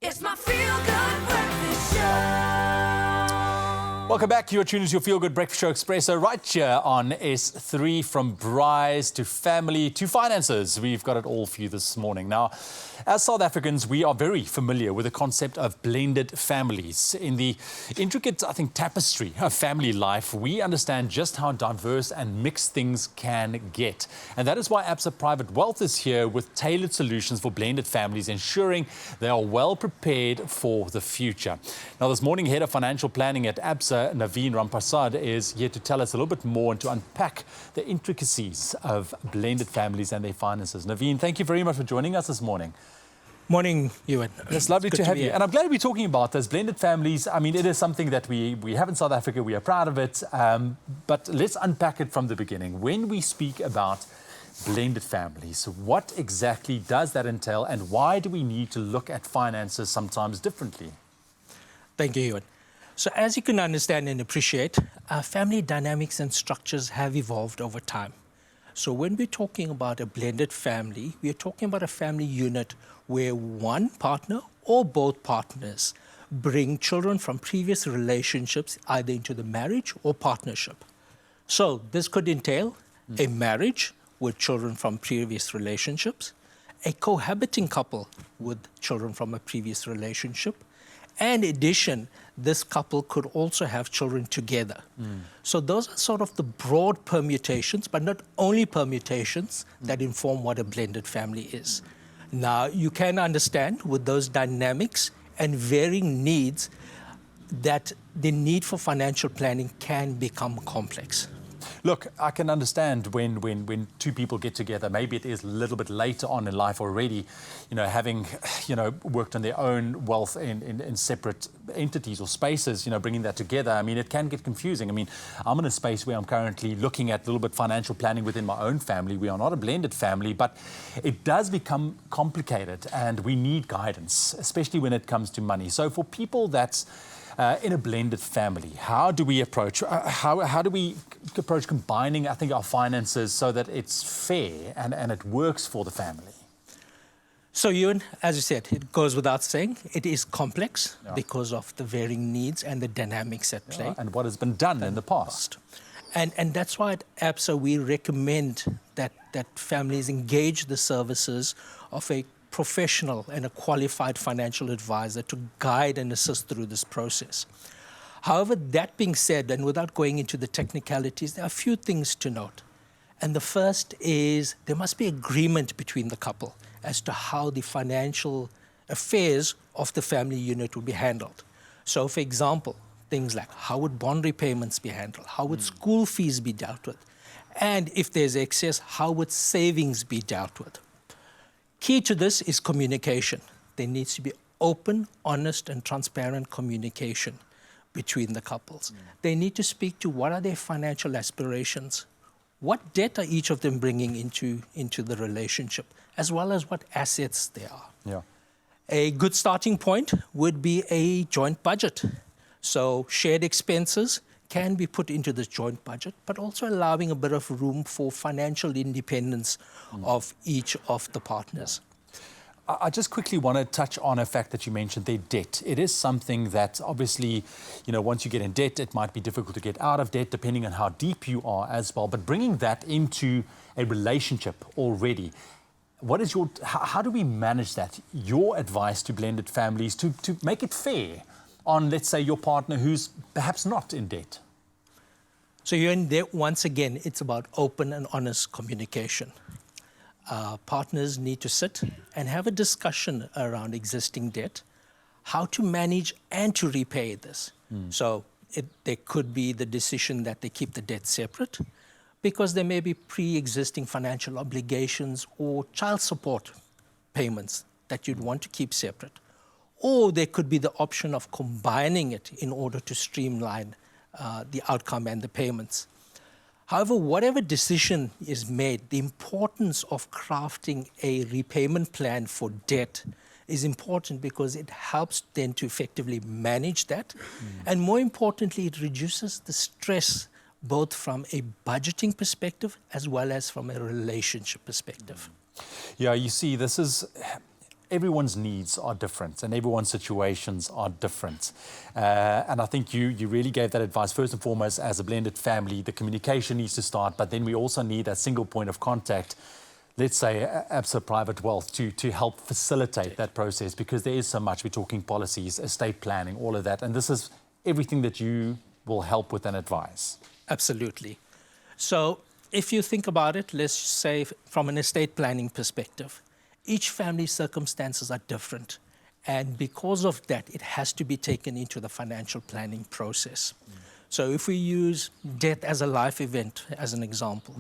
It's my feel-good breakfast show. Welcome back. You're tuning to your Feel Good Breakfast Show Expresso right here on S3. From brides to family to finances, we've got it all for you this morning. Now, as South Africans, we are very familiar with the concept of blended families. In the intricate, tapestry of family life, we understand just how diverse and mixed things can get. And that is why ABSA Private Wealth is here with tailored solutions for blended families, ensuring they are well prepared for the future. Now, this morning, Head of Financial Planning at ABSA, Naveen Rampasad, is here to tell us a little bit more and to unpack the intricacies of blended families and their finances. Naveen, thank you very much for joining us this morning. Morning, Ewan. It's lovely to have you. And I'm glad we're talking about this. Blended families, it is something that we have in South Africa. We are proud of it. But let's unpack it from the beginning. When we speak about blended families, what exactly does that entail, and why do we need to look at finances sometimes differently? Thank you, Ewan. So as you can understand and appreciate, family dynamics and structures have evolved over time. So when we're talking about a blended family, we're talking about a family unit where one partner or both partners bring children from previous relationships either into the marriage or partnership. So this could entail a marriage with children from previous relationships, a cohabiting couple with children from a previous relationship, and in addition, this couple could also have children together. So those are sort of the broad permutations, but not only permutations, that inform what a blended family is. Now, you can understand with those dynamics and varying needs that the need for financial planning can become complex. Look, I can understand when two people get together, maybe it is a little bit later on in life already, having, worked on their own wealth in separate entities or spaces, bringing that together. It can get confusing. I'm in a space where I'm currently looking at a little bit financial planning within my own family. We are not a blended family, but it does become complicated and we need guidance, especially when it comes to money. So for people that's in a blended family, how do we approach combining, our finances so that it's fair and it works for the family? So, Ewan, as you said, it goes without saying, it is complex because of the varying needs and the dynamics at play. And what has been done in the past. And that's why at ABSA we recommend that families engage the services of a professional and a qualified financial advisor to guide and assist through this process. However, that being said, and without going into the technicalities, there are a few things to note. And the first is there must be agreement between the couple as to how the financial affairs of the family unit will be handled. So, for example, things like how would bond repayments be handled? How would school fees be dealt with? And if there's excess, how would savings be dealt with? Key to this is communication. There needs to be open, honest, and transparent communication between the couples. They need to speak to what are their financial aspirations, what debt are each of them bringing into the relationship, as well as what assets they are. Yeah. A good starting point would be a joint budget. So shared expenses can be put into the joint budget, but also allowing a bit of room for financial independence of each of the partners. I just quickly want to touch on a fact that you mentioned, their debt. It is something that obviously, once you get in debt, it might be difficult to get out of debt depending on how deep you are as well. But bringing that into a relationship already, how do we manage that? Your advice to blended families to make it fair on, let's say, your partner who's perhaps not in debt? So you're in there, once again, it's about open and honest communication. Partners need to sit and have a discussion around existing debt, how to manage and to repay this. So there could be the decision that they keep the debt separate because there may be pre-existing financial obligations or child support payments that you'd want to keep separate. Or there could be the option of combining it in order to streamline the outcome and the payments. However, whatever decision is made, the importance of crafting a repayment plan for debt is important because it helps then to effectively manage that. And more importantly, it reduces the stress both from a budgeting perspective as well as from a relationship perspective. Yeah, you see, this is everyone's needs are different and everyone's situations are different. And I think you really gave that advice. First and foremost, as a blended family, the communication needs to start, but then we also need that single point of contact, let's say ABSA Private Wealth, to help facilitate that process, because there is so much. We're talking policies, estate planning, all of that. And this is everything that you will help with and advise. Absolutely. So if you think about it, let's say from an estate planning perspective, each family's circumstances are different. And because of that, it has to be taken into the financial planning process. So if we use death as a life event as an example,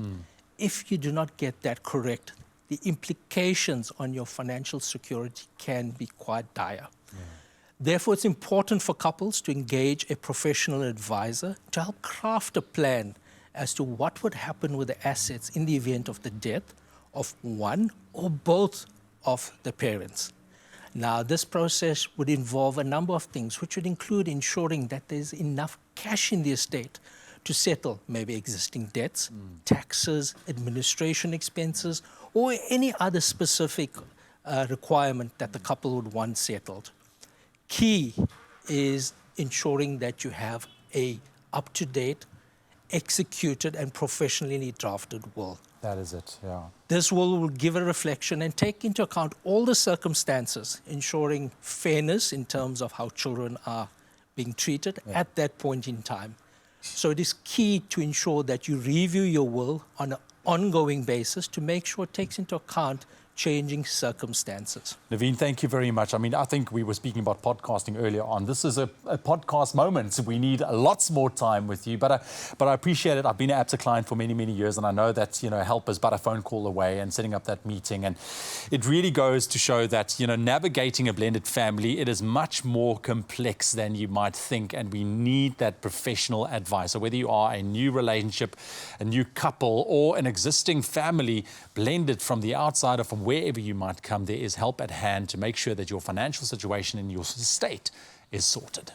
if you do not get that correct, the implications on your financial security can be quite dire. Therefore, it's important for couples to engage a professional advisor to help craft a plan as to what would happen with the assets in the event of the death of one or both of the parents. Now, this process would involve a number of things, which would include ensuring that there's enough cash in the estate to settle maybe existing debts, taxes, administration expenses, or any other specific requirement that the couple would want settled. Key is ensuring that you have a up-to-date, executed and professionally drafted will. That is it, yeah. This will give a reflection and take into account all the circumstances, ensuring fairness in terms of how children are being treated at that point in time. So it is key to ensure that you review your will on an ongoing basis to make sure it takes into account changing circumstances. Naveen, thank you very much. I mean, I think we were speaking about podcasting earlier on. This is a podcast moment. We need lots more time with you, but I appreciate it. I've been an ABSA client for many, many years, and I know that, help is but a phone call away and setting up that meeting. And it really goes to show that, navigating a blended family, it is much more complex than you might think, and we need that professional advice. So whether you are a new relationship, a new couple, or an existing family blended from the outside or from wherever you might come, there is help at hand to make sure that your financial situation in your estate is sorted.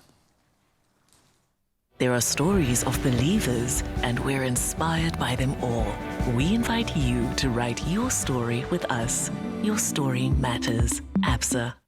There are stories of believers, and we're inspired by them all. We invite you to write your story with us. Your story matters. ABSA.